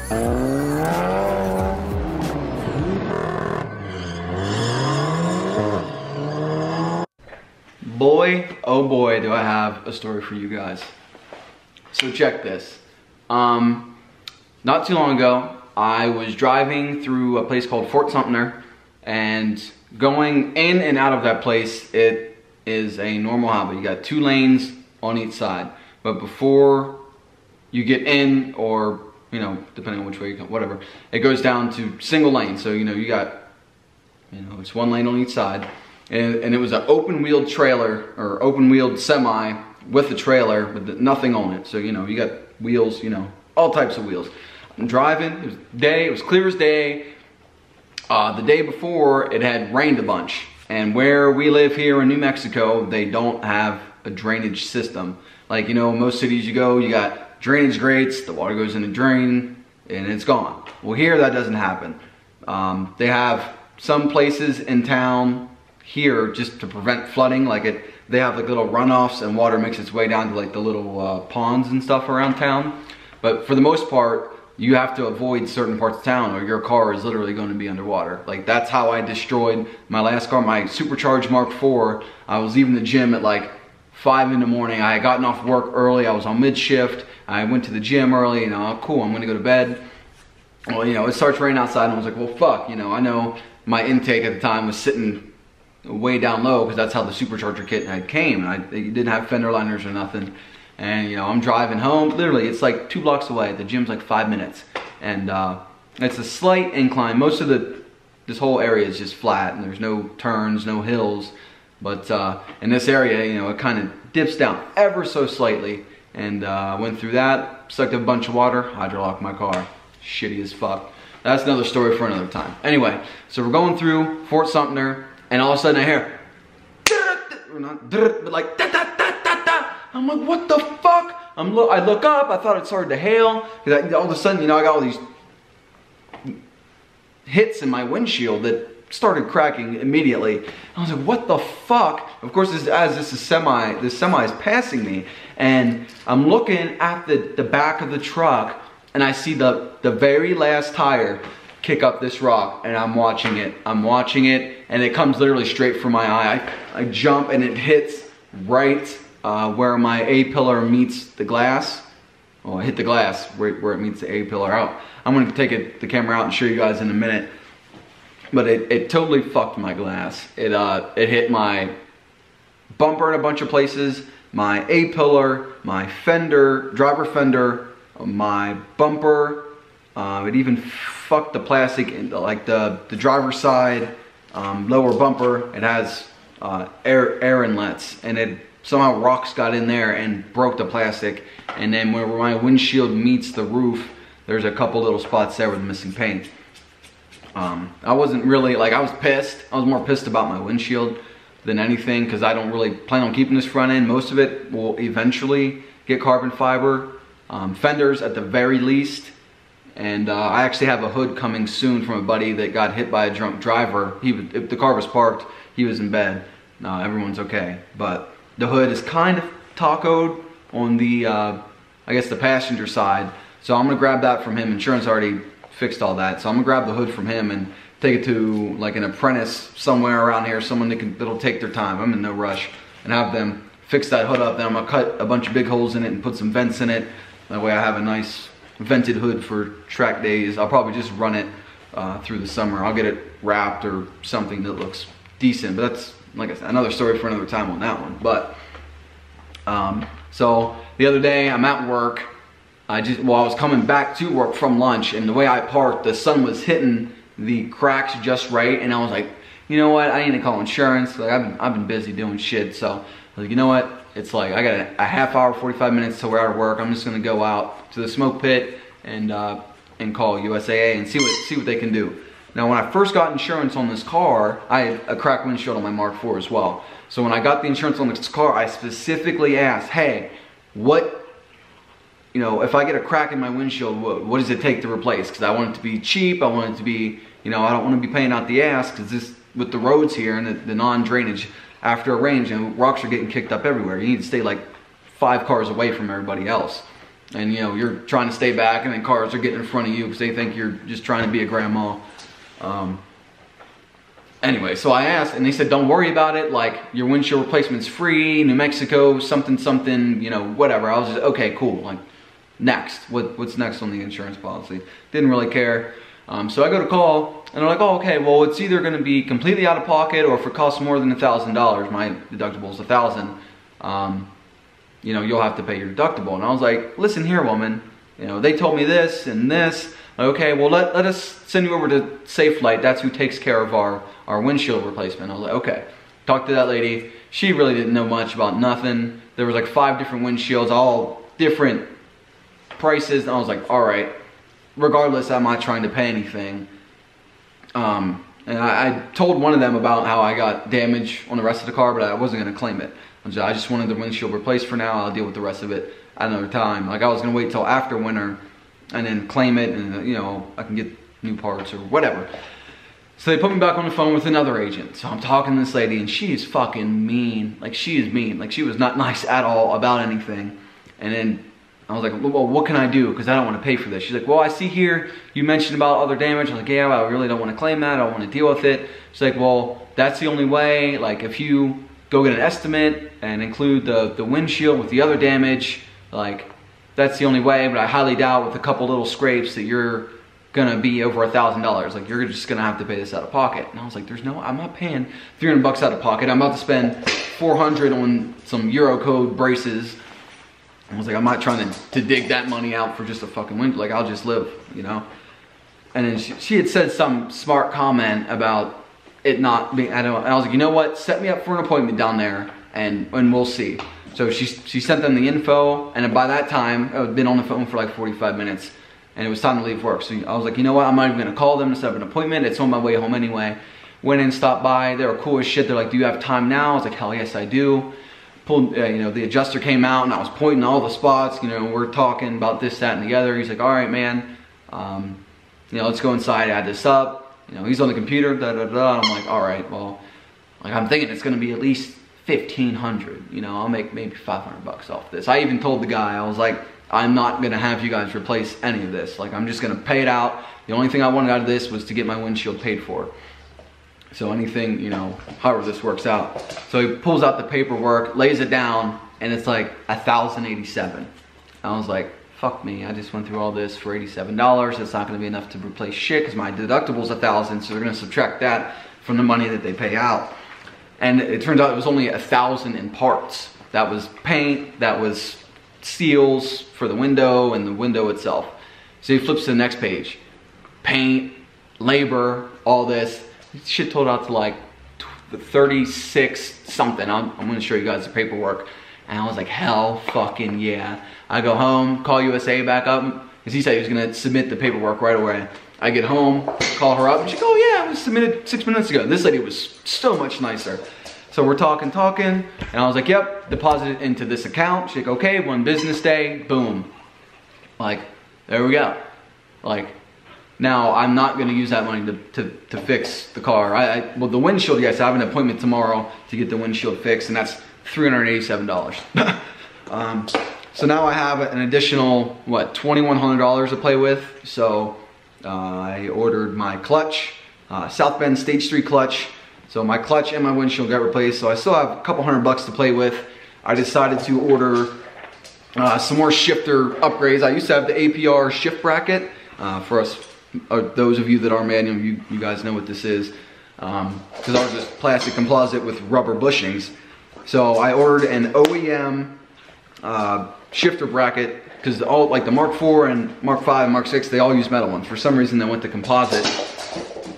Boy, oh boy, do I have a story for you guys. So check this. Not too long ago, I was driving through a place called Fort Sumter, and going in and out of that place, it is a normal highway. You got 2 lanes on each side. But before you get in, or, you know, depending on which way you come, whatever, it goes down to single lane. So, you know, you got, you know, it's 1 lane on each side. And it was an open-wheeled trailer, or open-wheeled semi with a trailer with nothing on it. So, you know, you got wheels, you know, all types of wheels. I'm driving, it was day, it was clear as day. The day before, it had rained a bunch. And where we live here in New Mexico, they don't have a drainage system. Like, you know, most cities you go, you got drainage grates, the water goes in the drain, and it's gone. Well, here that doesn't happen. They have some places in town here just to prevent flooding. Like they have like little runoffs, and water makes its way down to like the little ponds and stuff around town. But for the most part, you have to avoid certain parts of town, or your car is literally going to be underwater. Like, that's how I destroyed my last car, my supercharged Mark IV. I was leaving the gym at like 5 in the morning. I had gotten off work early. I was on mid-shift. I went to the gym early, you know, cool, I'm gonna go to bed. Well, you know, it starts raining outside, and I was like, well, fuck, you know, I know my intake at the time was sitting way down low, because that's how the supercharger kit had came, and it didn't have fender liners or nothing. And, you know, I'm driving home, literally, it's like 2 blocks away. The gym's like 5 minutes. And it's a slight incline. Most of this whole area is just flat, and there's no turns, no hills. But in this area, you know, it kind of dips down ever so slightly. And went through that, sucked up a bunch of water, hydrolocked my car. Shitty as fuck. That's another story for another time. Anyway, so we're going through Fort Sumter, and all of a sudden I hear, but like, I'm like, what the fuck? I look up, I thought it started to hail. All of a sudden, you know, I got all these hits in my windshield that started cracking immediately. I was like, what the fuck? Of course, this semi is passing me, and I'm looking at the back of the truck, and I see the very last tire kick up this rock, and I'm watching it, and it comes literally straight for my eye. I jump, and it hits right where my A-pillar meets the glass. Well, I hit the glass where it meets the A-pillar out. I'm going to take the camera out and show you guys in a minute. But it totally fucked my glass. It hit my bumper in a bunch of places, my A-pillar, my fender, driver fender, my bumper. It even fucked the plastic, like the driver's side lower bumper. It has air inlets, and it somehow rocks got in there and broke the plastic. And then where my windshield meets the roof, there's a couple little spots there with missing paint. I wasn't really, like, I was pissed. I was more pissed about my windshield than anything, because I don't really plan on keeping this front end. Most of it will eventually get carbon fiber. Fenders at the very least. And I actually have a hood coming soon from a buddy that got hit by a drunk driver. If the car was parked, he was in bed. Everyone's okay. But the hood is kind of tacoed on the, I guess, the passenger side. So I'm gonna grab that from him. Insurance already fixed all that. So I'm gonna grab the hood from him and take it to like an apprentice somewhere around here, someone that'll take their time. I'm in no rush, and have them fix that hood up. Then I'm gonna cut a bunch of big holes in it and put some vents in it. That way I have a nice vented hood for track days. I'll probably just run it through the summer. I'll get it wrapped or something that looks decent, but that's, like I said, another story for another time on that one. But so the other day I'm at work. I was coming back to work from lunch, and the way I parked, the sun was hitting the cracks just right, and I was like, you know what, I need to call insurance. Like, I've been busy doing shit, so I was like, you know what, it's like I got a half hour, 45 minutes till we're out of work. I'm just gonna go out to the smoke pit and call USAA and see what they can do. Now, when I first got insurance on this car, I had a cracked windshield on my Mark IV as well. So when I got the insurance on this car, I specifically asked, hey, you know, if I get a crack in my windshield, what does it take to replace? Because I want it to be cheap. I want it to be, you know, I don't want to be paying out the ass, because this, with the roads here and the non-drainage, after a rain, you know, rocks are getting kicked up everywhere. You need to stay like 5 cars away from everybody else. and you know, you're trying to stay back, and then cars are getting in front of you because they think you're just trying to be a grandma. Anyway, so I asked, and they said, don't worry about it, like, your windshield replacement's free, New Mexico, something, something, you know, whatever. I was just, okay, cool, like, next, what's next on the insurance policy? Didn't really care. So I go to call, and they're like, oh, okay, well, it's either gonna be completely out of pocket, or if it costs more than $1,000, my deductible is $1,000, you know, you'll have to pay your deductible. And I was like, listen here, woman, you know, they told me this and this. Okay, well, let us send you over to SafeLight. That's who takes care of our windshield replacement. I was like, okay. Talked to that lady. She really didn't know much about nothing. There was like 5 different windshields, all different prices. And I was like, all right. Regardless, I'm not trying to pay anything. And I told one of them about how I got damage on the rest of the car, but I wasn't going to claim it. I just wanted the windshield replaced for now. I'll deal with the rest of it at another time. Like, I was going to wait till after winter and then claim it, and you know, I can get new parts or whatever. So they put me back on the phone with another agent. So I'm talking to this lady, and she is fucking mean. Like, she is mean. Like, she was not nice at all about anything. And then I was like, well, what can I do? Because I don't want to pay for this. She's like, well, I see here you mentioned about other damage. I was like, yeah, well, I really don't want to claim that. I don't want to deal with it. She's like, well, that's the only way. Like, if you go get an estimate and include the windshield with the other damage, like, that's the only way, but I highly doubt with a couple little scrapes that you're gonna be over $1,000. Like, you're just gonna have to pay this out of pocket. And I was like, I'm not paying 300 bucks out of pocket. I'm about to spend 400 on some Eurocode braces. I was like, I'm not trying to dig that money out for just a fucking window. Like, I'll just live, you know? And then she had said some smart comment about it not being, and I was like, you know what? Set me up for an appointment down there and we'll see. So she sent them the info, and by that time, I had been on the phone for like 45 minutes, and it was time to leave work. So I was like, you know what, I'm not even gonna call them to set up an appointment. It's on my way home anyway. Went in, stopped by, they were cool as shit. They're like, do you have time now? I was like, hell yes, I do. Pulled, you know, the adjuster came out, and I was pointing all the spots, you know, we're talking about this, that, and the other. He's like, all right, man, you know, let's go inside, add this up. You know, he's on the computer, da, da, da. And I'm like, all right, well, like, I'm thinking it's gonna be at least 1,500, you know, I'll make maybe 500 bucks off this. I even told the guy, I was like, I'm not gonna have you guys replace any of this. Like, I'm just gonna pay it out. The only thing I wanted out of this was to get my windshield paid for. So anything, you know, however this works out. So he pulls out the paperwork, lays it down, and it's like $1,087. I was like, fuck me, I just went through all this for $87. It's not gonna be enough to replace shit, because my deductible's $1,000, so they're gonna subtract that from the money that they pay out. And it turns out it was only 1,000 in parts. That was paint, that was seals for the window and the window itself. So he flips to the next page. Paint, labor, all this. Shit totaled out to like 36 something. I'm gonna show you guys the paperwork. And I was like, hell fucking yeah. I go home, call USA back up, because he said he was gonna submit the paperwork right away. I get home, call her up, and she goes, oh yeah, it was submitted 6 minutes ago. This lady was so much nicer. So we're talking, and I was like, yep, deposit it into this account. She's like, okay, 1 business day, boom. Like, there we go. Like, now I'm not gonna use that money to fix the car. Well, the windshield, yes, I have an appointment tomorrow to get the windshield fixed, and that's $387. So now I have an additional, what, $2,100 to play with. So I ordered my clutch, South Bend Stage 3 clutch. So my clutch and my windshield got replaced. So I still have a couple $100 to play with. I decided to order some more shifter upgrades. I used to have the APR shift bracket. For us, those of you that are manual, you guys know what this is. Because I was just plastic composite with rubber bushings. So I ordered an OEM shifter bracket, because all, like the Mark IV and Mark V and Mark VI, they all use metal ones. For some reason, they went to composite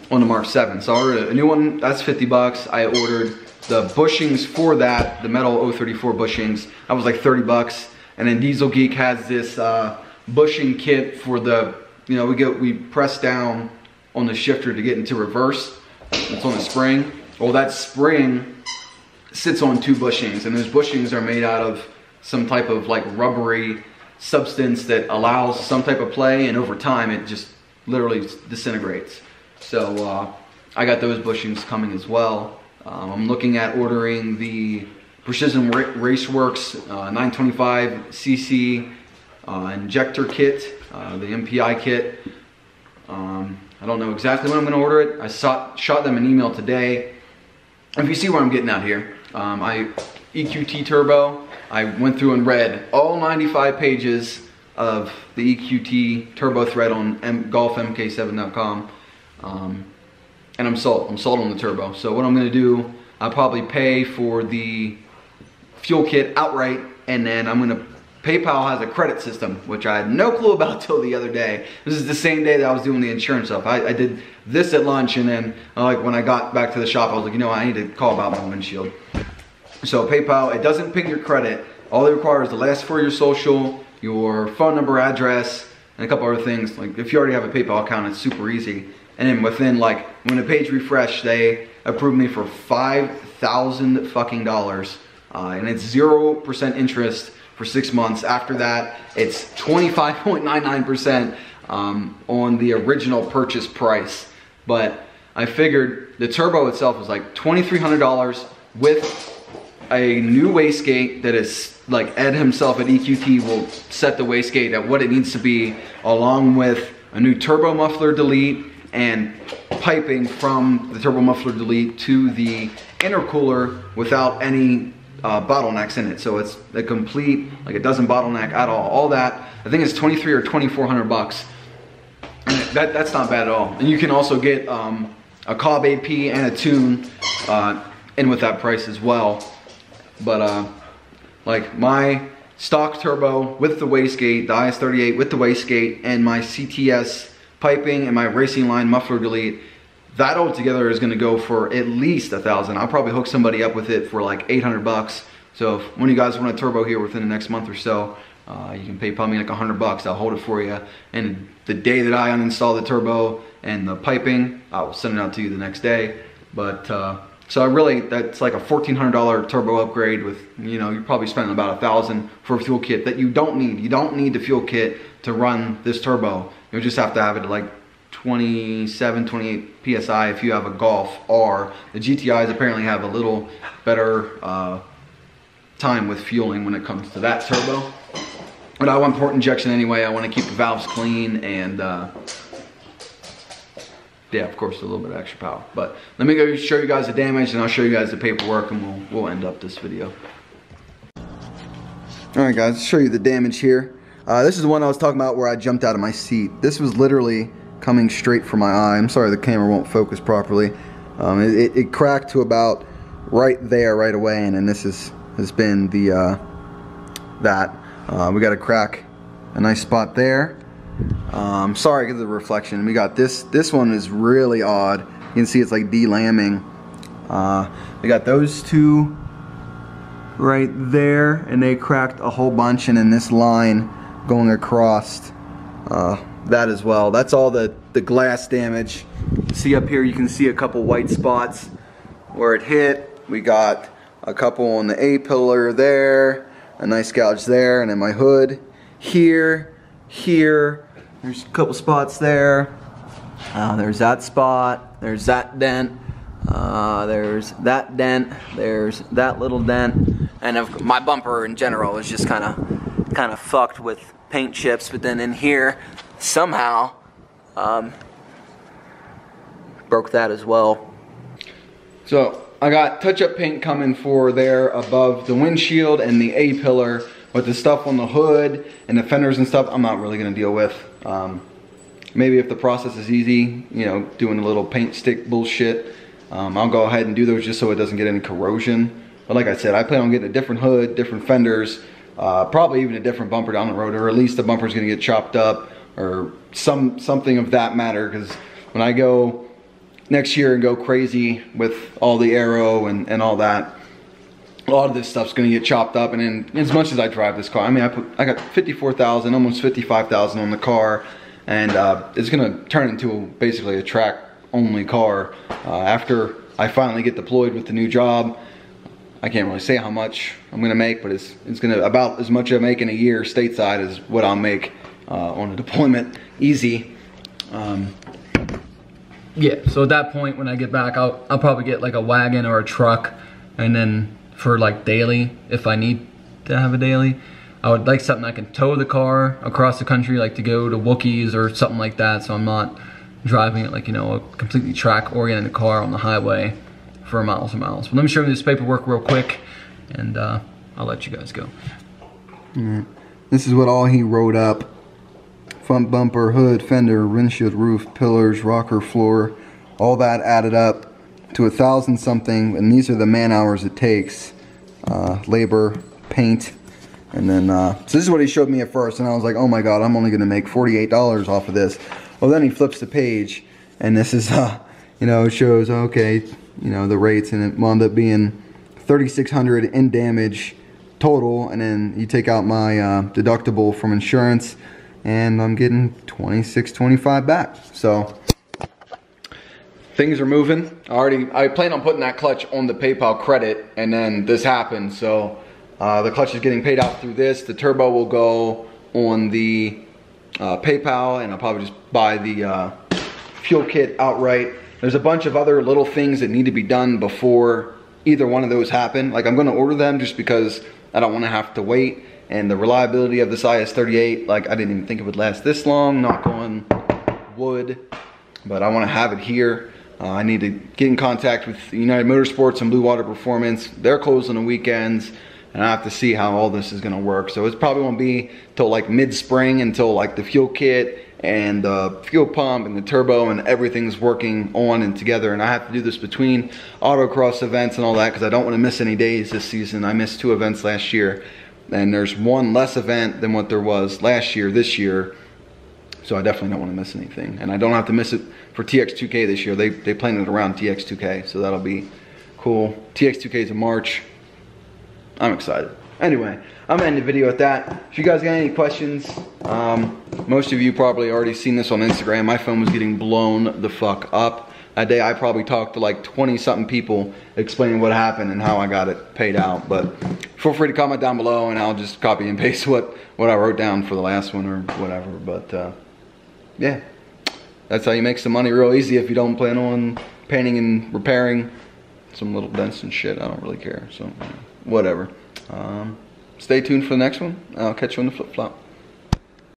on the Mark 7. So I ordered a new one, that's 50 bucks. I ordered the bushings for that, the metal 034 bushings. That was like 30 bucks. And then Diesel Geek has this bushing kit for the, you know, we press down on the shifter to get into reverse. It's on the spring. Well, that spring sits on 2 bushings, and those bushings are made out of some type of like rubbery substance that allows some type of play, and over time it just literally disintegrates. So I got those bushings coming as well. I'm looking at ordering the Precision Raceworks 925cc injector kit, the MPI kit. I don't know exactly when I'm gonna order it. I shot them an email today. If you see where I'm getting at here, EQT Turbo, I went through and read all 95 pages of the EQT Turbo thread on golfmk7.com, and I'm sold. I'm sold on the turbo. So what I'm gonna do, I'll probably pay for the fuel kit outright, and then I'm gonna, PayPal has a credit system, which I had no clue about till the other day. This is the same day that I was doing the insurance stuff. I did this at lunch, and then like when I got back to the shop, I was like, you know, I need to call about my windshield. So PayPal, it doesn't ping your credit. All they require is the last 4 of your social, your phone number, address, and a couple other things. Like if you already have a PayPal account, it's super easy. And then within, like, when the page refreshed, they approved me for $5,000 fucking dollars, and it's 0% interest for 6 months. After that, it's 25.99% on the original purchase price. But I figured the turbo itself was like $2,300 with a new wastegate that is like Ed himself at EQT will set the wastegate at what it needs to be, along with a new turbo muffler delete and piping from the turbo muffler delete to the intercooler without any bottlenecks in it. So it's a complete, like it doesn't bottleneck at all. All that, I think it's 23 or 2,400 bucks. That's not bad at all. And you can also get a Cobb AP and a tune in with that price as well. But like my stock turbo with the wastegate, the IS38 with the wastegate, and my CTS piping and my racing line muffler delete, that all together is going to go for at least $1,000. I'll probably hook somebody up with it for like 800 bucks. So if one of you guys want a turbo here within the next month or so, you can PayPal me like 100 bucks. I'll hold it for you. And the day that I uninstall the turbo and the piping, I will send it out to you the next day. But so I really, that's like a $1,400 turbo upgrade with, you know, you're probably spending about $1,000 for a fuel kit that you don't need. You don't need the fuel kit to run this turbo. You'll just have to have it at like 27, 28 PSI if you have a Golf R. The GTIs apparently have a little better time with fueling when it comes to that turbo. But I want port injection anyway. I want to keep the valves clean and yeah, of course, a little bit of extra power. But let me go show you guys the damage, and I'll show you guys the paperwork, and we'll end up this video. All right, guys, I'll show you the damage here. This is the one I was talking about where I jumped out of my seat. This was literally coming straight from my eye. I'm sorry the camera won't focus properly. It cracked to about right there right away, and then this has been the we got a crack, a nice spot there. Sorry because of the reflection. We got this one is really odd. You can see it's like de-lambing. We got those two right there, and they cracked a whole bunch, and then this line going across that as well. That's all the glass damage. See up here, you can see a couple white spots where it hit. We got a couple on the A-pillar there, a nice gouge there, and then my hood here. There's a couple spots there. There's that spot. There's that dent. There's that dent. There's that little dent. And my bumper in general is just kind of fucked with paint chips. But then in here, somehow, broke that as well. So I got touch-up paint coming for there above the windshield and the A-pillar. But the stuff on the hood and the fenders and stuff, I'm not really going to deal with. Maybe if the process is easy, you know, doing a little paint stick bullshit, I'll go ahead and do those just so it doesn't get any corrosion. But like I said, I plan on getting a different hood, different fenders, probably even a different bumper down the road, or at least the bumper's going to get chopped up or something of that matter. Because when I go next year and go crazy with all the aero and all that, a lot of this stuff's gonna get chopped up. And then as much as I drive this car, I mean, I got 54,000, almost 55,000 on the car, and it's gonna turn into basically a track only car after I finally get deployed with the new job. I can't really say how much I'm gonna make, but it's gonna about as much I make in a year stateside as what I'll make on a deployment easy. Yeah, so at that point when I get back, I'll probably get like a wagon or a truck, and then for like daily, if I need to have a daily, I would like something I can tow the car across the country, like to go to Wookiees or something like that, so I'm not driving it like, you know, a completely track-oriented car on the highway for miles and miles. But let me show you this paperwork real quick, and I'll let you guys go. This is what all he wrote up. Front bumper, hood, fender, windshield, roof, pillars, rocker, floor, all that added up to 1,000 something, and these are the man hours it takes. Labor, paint, and then, so this is what he showed me at first, and I was like, oh my god, I'm only gonna make $48 off of this. Well, then he flips the page, and this is, you know, it shows, okay, you know, the rates, and it wound up being $3,600 in damage total, and then you take out my deductible from insurance, and I'm getting $26.25 back. So things are moving. I planned on putting that clutch on the PayPal credit, and then this happened. So the clutch is getting paid out through this. The turbo will go on the PayPal, and I'll probably just buy the fuel kit outright. There's a bunch of other little things that need to be done before either one of those happen. Like, I'm gonna order them just because I don't wanna have to wait. And the reliability of this IS-38, like, I didn't even think it would last this long, knock on wood. But I wanna have it here. I need to get in contact with United Motorsports and Blue Water Performance. They're closed on the weekends, and I have to see how all this is gonna work. So it probably won't be till like mid-spring until like the fuel kit and the fuel pump and the turbo and everything's working on and together. And I have to do this between autocross events and all that, because I don't want to miss any days this season. I missed 2 events last year, and there's 1 less event than what there was last year this year, so I definitely don't want to miss anything. And I don't have to miss it for TX2K this year. They planned it around TX2K, so that'll be cool. TX2K is in March. I'm excited. Anyway, I'm gonna end the video with that. If you guys got any questions, most of you probably already seen this on Instagram. My phone was getting blown the fuck up. That day I probably talked to like 20 something people explaining what happened and how I got it paid out. But feel free to comment down below, and I'll just copy and paste what I wrote down for the last one or whatever. But yeah, that's how you make some money real easy if you don't plan on painting and repairing some little dents and shit. I don't really care, so whatever. Stay tuned for the next one. I'll catch you on the flip-flop.